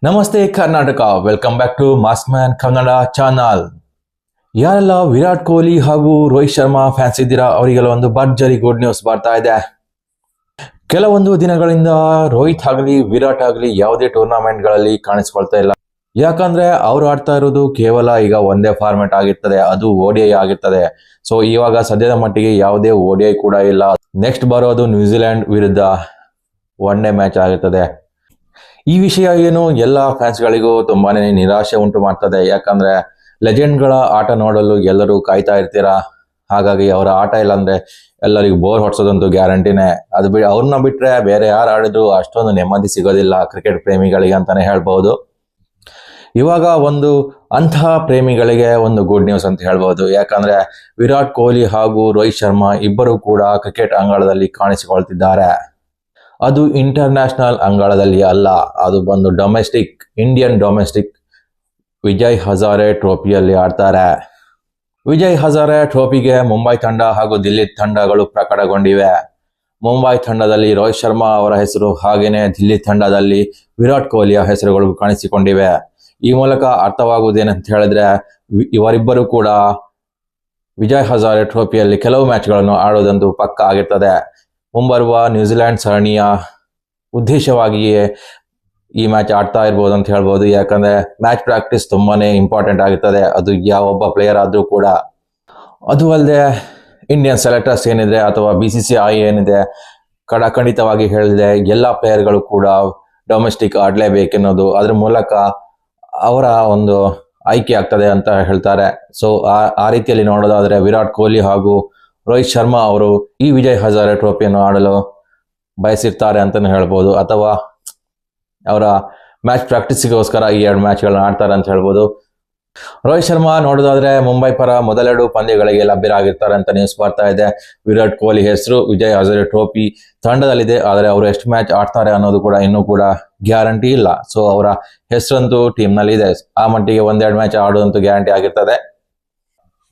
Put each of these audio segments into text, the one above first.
ನಮಸ್ತೆ Karnataka, welcome back to Maskman Kannada channel. ಯಾರೆಲ್ಲ ವಿರಾಟ್ ಕೊಹ್ಲಿ ಹಾಗೂ ರೋಹಿತ್ ಶರ್ಮಾ ಫ್ಯಾನ್ಸ್ ಇದ್ದೀರಾ ಅವರಿಗೆಲ್ಲ ಒಂದು ಭರ್ಜರಿ ಗುಡ್ ನ್ಯೂಸ್ ಬರ್ತಾ ಇದೆ. ಕೆಲವೊಂದು ದಿನಗಳಿಂದ ರೋಹಿತ್ ಆಗಲಿ ವಿರಾಟ್ ಆಗಲಿ ಯಾವುದೇ ಟೂರ್ನಮೆಂಟ್ಗಳಲ್ಲಿ ಕಾಣಿಸ್ಕೊಳ್ತಾ ಇಲ್ಲ. ಯಾಕಂದ್ರೆ ಅವ್ರು ಆಡ್ತಾ ಇರೋದು ಕೇವಲ ಈಗ ಒಂದೇ ಫಾರ್ಮೆಟ್ ಆಗಿರ್ತದೆ, ಅದು ODI ಆಗಿರ್ತದೆ. ಸೊ ಇವಾಗ ಸದ್ಯದ ಮಟ್ಟಿಗೆ ಯಾವುದೇ ODI ಕೂಡ ಇಲ್ಲ. ನೆಕ್ಸ್ಟ್ ಬರೋದು ನ್ಯೂಜಿಲೆಂಡ್ ವಿರುದ್ಧ ಒನ್ ಡೇ ಮ್ಯಾಚ್ ಆಗಿರ್ತದೆ. ಈ ವಿಷಯ ಏನು ಎಲ್ಲ ಫ್ಯಾನ್ಸ್ಗಳಿಗೂ ತುಂಬಾನೇ ನಿರಾಶೆ ಉಂಟು ಮಾಡ್ತದೆ. ಯಾಕಂದ್ರೆ ಲೆಜೆಂಡ್ಗಳ ಆಟ ನೋಡಲು ಎಲ್ಲರೂ ಕಾಯ್ತಾ ಇರ್ತೀರಾ. ಹಾಗಾಗಿ ಅವರ ಆಟ ಇಲ್ಲ ಅಂದ್ರೆ ಎಲ್ಲರಿಗೂ ಬೋರ್ ಹೊಡ್ಸೋದಂತೂ ಗ್ಯಾರಂಟಿನೇ. ಅದು ಅವ್ರನ್ನ ಬಿಟ್ರೆ ಬೇರೆ ಯಾರು ಆಡಿದ್ರು ಅಷ್ಟೊಂದು ನೆಮ್ಮದಿ ಸಿಗೋದಿಲ್ಲ ಕ್ರಿಕೆಟ್ ಪ್ರೇಮಿಗಳಿಗೆ ಅಂತಾನೆ ಹೇಳ್ಬಹುದು. ಇವಾಗ ಒಂದು ಅಂತಹ ಪ್ರೇಮಿಗಳಿಗೆ ಒಂದು ಗುಡ್ ನ್ಯೂಸ್ ಅಂತ ಹೇಳ್ಬಹುದು. ಯಾಕಂದ್ರೆ ವಿರಾಟ್ ಕೊಹ್ಲಿ ಹಾಗೂ ರೋಹಿತ್ ಶರ್ಮಾ ಇಬ್ಬರು ಕೂಡ ಕ್ರಿಕೆಟ್ ಅಂಗಳದಲ್ಲಿ ಕಾಣಿಸಿಕೊಳ್ತಿದ್ದಾರೆ. ಅದು ಇಂಟರ್ನ್ಯಾಷನಲ್ ಅಂಗಳದಲ್ಲಿ ಅಲ್ಲ, ಅದು ಬಂದು ಇಂಡಿಯನ್ ಡೊಮೆಸ್ಟಿಕ್ ವಿಜಯ್ ಹಜಾರೆ ಟ್ರೋಫಿಯಲ್ಲಿ ಆಡ್ತಾರೆ. ವಿಜಯ್ ಹಜಾರೆ ಟ್ರೋಫಿಗೆ ಮುಂಬೈ ತಂಡ ಹಾಗೂ ದಿಲ್ಲಿ ತಂಡಗಳು ಪ್ರಕಟಗೊಂಡಿವೆ. ಮುಂಬೈ ತಂಡದಲ್ಲಿ ರೋಹಿತ್ ಶರ್ಮಾ ಅವರ ಹೆಸರು ಹಾಗೇನೆ ದಿಲ್ಲಿ ತಂಡದಲ್ಲಿ ವಿರಾಟ್ ಕೊಹ್ಲಿಯ ಹೆಸರುಗಳು ಕಾಣಿಸಿಕೊಂಡಿವೆ. ಈ ಮೂಲಕ ಅರ್ಥವಾಗುವುದೇನಂತ ಹೇಳಿದ್ರೆ ಇವರಿಬ್ಬರು ಕೂಡ ವಿಜಯ್ ಹಜಾರೆ ಟ್ರೋಫಿಯಲ್ಲಿ ಕೆಲವು ಮ್ಯಾಚ್ಗಳನ್ನು ಆಡೋದಂತೂ ಪಕ್ಕ ಆಗಿರ್ತದೆ. ಮುಂಬರುವ ನ್ಯೂಜಿಲೆಂಡ್ ಸರಣಿಯ ಉದ್ದೇಶವಾಗಿಯೇ ಈ ಮ್ಯಾಚ್ ಆಡ್ತಾ ಇರ್ಬೋದು ಅಂತ ಹೇಳ್ಬೋದು. ಯಾಕಂದ್ರೆ ಮ್ಯಾಚ್ ಪ್ರಾಕ್ಟೀಸ್ ತುಂಬಾನೇ ಇಂಪಾರ್ಟೆಂಟ್ ಆಗಿರ್ತದೆ, ಅದು ಯಾವೊಬ್ಬ ಪ್ಲೇಯರ್ ಆದ್ರೂ ಕೂಡ. ಅದು ಅಲ್ಲದೆ ಇಂಡಿಯನ್ ಸೆಲೆಕ್ಟರ್ಸ್ ಏನಿದೆ ಅಥವಾ BCCI ಏನಿದೆ ಖಂಡಿತವಾಗಿ ಹೇಳಿದೆ ಎಲ್ಲ ಪ್ಲೇಯರ್ಗಳು ಕೂಡ ಡೊಮೆಸ್ಟಿಕ್ ಆಡಲೇಬೇಕೆನ್ನೋದು, ಅದ್ರ ಮೂಲಕ ಅವರ ಒಂದು ಆಯ್ಕೆ ಆಗ್ತದೆ ಅಂತ ಹೇಳ್ತಾರೆ. ಸೊ ಆ ರೀತಿಯಲ್ಲಿ ನೋಡೋದಾದ್ರೆ ವಿರಾಟ್ ಕೊಹ್ಲಿ ಹಾಗೂ ರೋಹಿತ್ ಶರ್ಮಾ ಅವರು ಈ ವಿಜಯ್ ಹಜಾರೆ ಟ್ರೋಫಿಯನ್ನು ಆಡಲು ಬಯಸಿರ್ತಾರೆ ಅಂತಾನೆ ಹೇಳ್ಬೋದು, ಅಥವಾ ಅವರ ಮ್ಯಾಚ್ ಪ್ರಾಕ್ಟೀಸ್ಗೋಸ್ಕರ ಈ 2 ಮ್ಯಾಚ್ಗಳನ್ನ ಆಡ್ತಾರೆ ಅಂತ ಹೇಳ್ಬೋದು. ರೋಹಿತ್ ಶರ್ಮಾ ನೋಡೋದಾದ್ರೆ ಮುಂಬೈ ಪರ ಮೊದಲೆರಡು ಪಂದ್ಯಗಳಿಗೆ ಲಭ್ಯರಾಗಿರ್ತಾರೆ ಅಂತ ನ್ಯೂಸ್ ಬರ್ತಾ ಇದೆ. ವಿರಾಟ್ ಕೊಹ್ಲಿ ಹೆಸರು ವಿಜಯ್ ಹಜಾರೆ ಟ್ರೋಫಿ ತಂಡದಲ್ಲಿದೆ, ಆದರೆ ಅವರು ಎಷ್ಟು ಮ್ಯಾಚ್ ಆಡ್ತಾರೆ ಅನ್ನೋದು ಕೂಡ ಇನ್ನೂ ಕೂಡ ಗ್ಯಾರಂಟಿ ಇಲ್ಲ. ಸೊ ಅವರ ಹೆಸರಂತೂ ಟೀಮ್ ನಲ್ಲಿ ಇದೆ, ಆ ಮಟ್ಟಿಗೆ 1-2 ಮ್ಯಾಚ್ ಆಡೋದಂತೂ ಗ್ಯಾರಂಟಿ ಆಗಿರ್ತದೆ.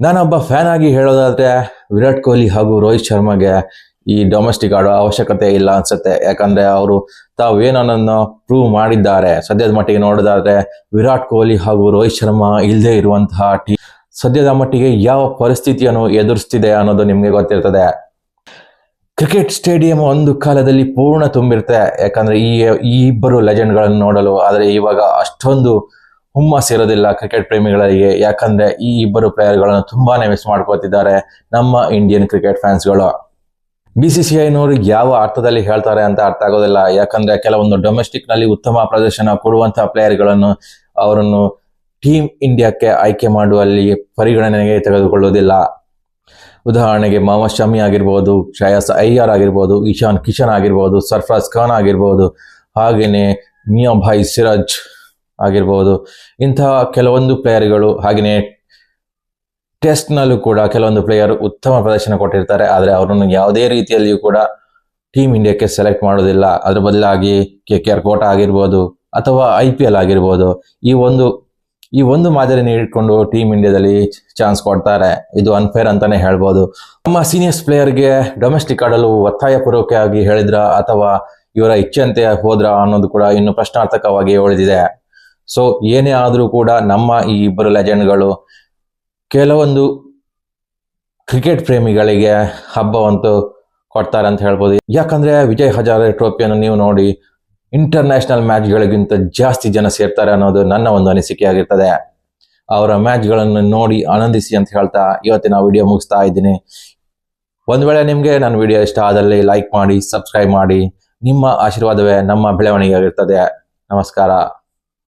ನಾನೊಬ್ಬ ಫ್ಯಾನ್ ಆಗಿ ಹೇಳೋದಾದ್ರೆ ವಿರಾಟ್ ಕೊಹ್ಲಿ ಹಾಗೂ ರೋಹಿತ್ ಶರ್ಮಾಗೆ ಈ ಡೊಮೆಸ್ಟಿಕ್ ಆಡೋ ಅವಶ್ಯಕತೆ ಇಲ್ಲ ಅನ್ಸುತ್ತೆ. ಯಾಕಂದ್ರೆ ಅವರು ತಾವೇನನ್ನು ಪ್ರೂವ್ ಮಾಡಿದ್ದಾರೆ. ಸದ್ಯದ ಮಟ್ಟಿಗೆ ನೋಡೋದಾದ್ರೆ ವಿರಾಟ್ ಕೊಹ್ಲಿ ಹಾಗೂ ರೋಹಿತ್ ಶರ್ಮಾ ಇಲ್ಲದೆ ಇರುವಂತಹ ಟೀಮ್ ಸದ್ಯದ ಮಟ್ಟಿಗೆ ಯಾವ ಪರಿಸ್ಥಿತಿಯನ್ನು ಎದುರಿಸ್ತಿದೆ ಅನ್ನೋದು ನಿಮ್ಗೆ ಗೊತ್ತಿರ್ತದೆ. ಕ್ರಿಕೆಟ್ ಸ್ಟೇಡಿಯಂ ಒಂದು ಕಾಲದಲ್ಲಿ ಪೂರ್ಣ ತುಂಬಿರುತ್ತೆ, ಯಾಕಂದ್ರೆ ಈ ಇಬ್ಬರು ಲೆಜೆಂಡ್ಗಳನ್ನು ನೋಡಲು. ಆದರೆ ಇವಾಗ ಅಷ್ಟೊಂದು ಹುಮ್ಮಸ್ಸಿರೋದಿಲ್ಲ ಕ್ರಿಕೆಟ್ ಪ್ರೇಮಿಗಳಿಗೆ. ಯಾಕಂದ್ರೆ ಈ ಇಬ್ಬರು ಪ್ಲೇಯರ್ಗಳನ್ನು ತುಂಬಾನೇ ಮಿಸ್ ಮಾಡ್ಕೋತಿದ್ದಾರೆ ನಮ್ಮ ಇಂಡಿಯನ್ ಕ್ರಿಕೆಟ್ ಫ್ಯಾನ್ಸ್ಗಳು. BCCI ನವರು ಯಾವ ಅರ್ಥದಲ್ಲಿ ಹೇಳ್ತಾರೆ ಅಂತ ಅರ್ಥ ಆಗೋದಿಲ್ಲ. ಯಾಕಂದ್ರೆ ಕೆಲವೊಂದು ಡೊಮೆಸ್ಟಿಕ್ ನಲ್ಲಿ ಉತ್ತಮ ಪ್ರದರ್ಶನ ಕೊಡುವಂತಹ ಪ್ಲೇಯರ್ಗಳನ್ನು ಅವರನ್ನು ಟೀಮ್ ಇಂಡಿಯಾಕ್ಕೆ ಆಯ್ಕೆ ಮಾಡುವಲ್ಲಿ ಪರಿಗಣನೆಗೆ ತೆಗೆದುಕೊಳ್ಳುವುದಿಲ್ಲ. ಉದಾಹರಣೆಗೆ ಮೊಹಮ್ಮದ್ ಶಮಿ ಆಗಿರ್ಬೋದು, ಶ್ರೇಯಸ್ ಅಯ್ಯರ್ ಆಗಿರ್ಬೋದು, ಇಶಾನ್ ಕಿಶನ್ ಆಗಿರ್ಬೋದು, ಸರ್ಫರಾಜ್ ಖಾನ್ ಆಗಿರ್ಬೋದು, ಹಾಗೇನೆ ಮಿಯಾಭಾಯ್ ಸಿರಾಜ್ ಆಗಿರ್ಬೋದು. ಇಂತಹ ಕೆಲವೊಂದು ಪ್ಲೇಯರ್ಗಳು, ಹಾಗೆಯೇ ಟೆಸ್ಟ್ ನಲ್ಲೂ ಕೂಡ ಕೆಲವೊಂದು ಪ್ಲೇಯರ್ ಉತ್ತಮ ಪ್ರದರ್ಶನ ಕೊಟ್ಟಿರ್ತಾರೆ. ಆದರೆ ಅವರನ್ನು ಯಾವುದೇ ರೀತಿಯಲ್ಲಿಯೂ ಕೂಡ ಟೀಮ್ ಇಂಡಿಯಾಕ್ಕೆ ಸೆಲೆಕ್ಟ್ ಮಾಡೋದಿಲ್ಲ. ಅದ್ರ ಬದಲಾಗಿ KKR ಕೋಟಾ ಆಗಿರ್ಬೋದು ಅಥವಾ IPL ಆಗಿರ್ಬೋದು, ಈ ಒಂದು ಮಾದರಿ ನೀಡಿಕೊಂಡು ಟೀಮ್ ಇಂಡಿಯಾದಲ್ಲಿ ಚಾನ್ಸ್ ಕೊಡ್ತಾರೆ. ಇದು ಅನ್ಫೇರ್ ಅಂತಾನೆ ಹೇಳ್ಬೋದು. ನಮ್ಮ ಸೀನಿಯರ್ಸ್ ಪ್ಲೇಯರ್ಗೆ ಡೊಮೆಸ್ಟಿಕ್ ಆಡಲು ಒತ್ತಾಯಪೂರ್ವಕವಾಗಿ ಹೇಳಿದ್ರ ಅಥವಾ ಇವರ ಇಚ್ಛೆಯಂತೆ ಹೋದ್ರ ಅನ್ನೋದು ಕೂಡ ಇನ್ನು ಪ್ರಶ್ನಾರ್ಥಕವಾಗಿ ಉಳಿದಿದೆ. ಸೊ ಏನೇ ಆದ್ರೂ ಕೂಡ ನಮ್ಮ ಈ ಇಬ್ಬರು ಲೆಜೆಂಡ್ಗಳು ಕೆಲವೊಂದು ಕ್ರಿಕೆಟ್ ಪ್ರೇಮಿಗಳಿಗೆ ಹಬ್ಬವಂತೂ ಕೊಡ್ತಾರೆ ಅಂತ ಹೇಳ್ಬೋದು. ಯಾಕಂದ್ರೆ ವಿಜಯ್ ಹಜಾರೆ ಟ್ರೋಫಿಯನ್ನು ನೀವು ನೋಡಿ ಇಂಟರ್ನ್ಯಾಷನಲ್ ಮ್ಯಾಚ್ಗಳಿಗಿಂತ ಜಾಸ್ತಿ ಜನ ಸೇರ್ತಾರೆ ಅನ್ನೋದು ನನ್ನ ಒಂದು ಅನಿಸಿಕೆ ಆಗಿರ್ತದೆ. ಅವರ ಮ್ಯಾಚ್ಗಳನ್ನು ನೋಡಿ ಆನಂದಿಸಿ ಅಂತ ಹೇಳ್ತಾ ಇವತ್ತಿನ ವಿಡಿಯೋ ಮುಗಿಸ್ತಾ ಇದ್ದೀನಿ. ಒಂದ್ ವೇಳೆ ನಿಮ್ಗೆ ನನ್ನ ವಿಡಿಯೋ ಇಷ್ಟ ಆದಲ್ಲಿ ಲೈಕ್ ಮಾಡಿ, ಸಬ್ಸ್ಕ್ರೈಬ್ ಮಾಡಿ. ನಿಮ್ಮ ಆಶೀರ್ವಾದವೇ ನಮ್ಮ ಬೆಳವಣಿಗೆ ಆಗಿರ್ತದೆ. ನಮಸ್ಕಾರ.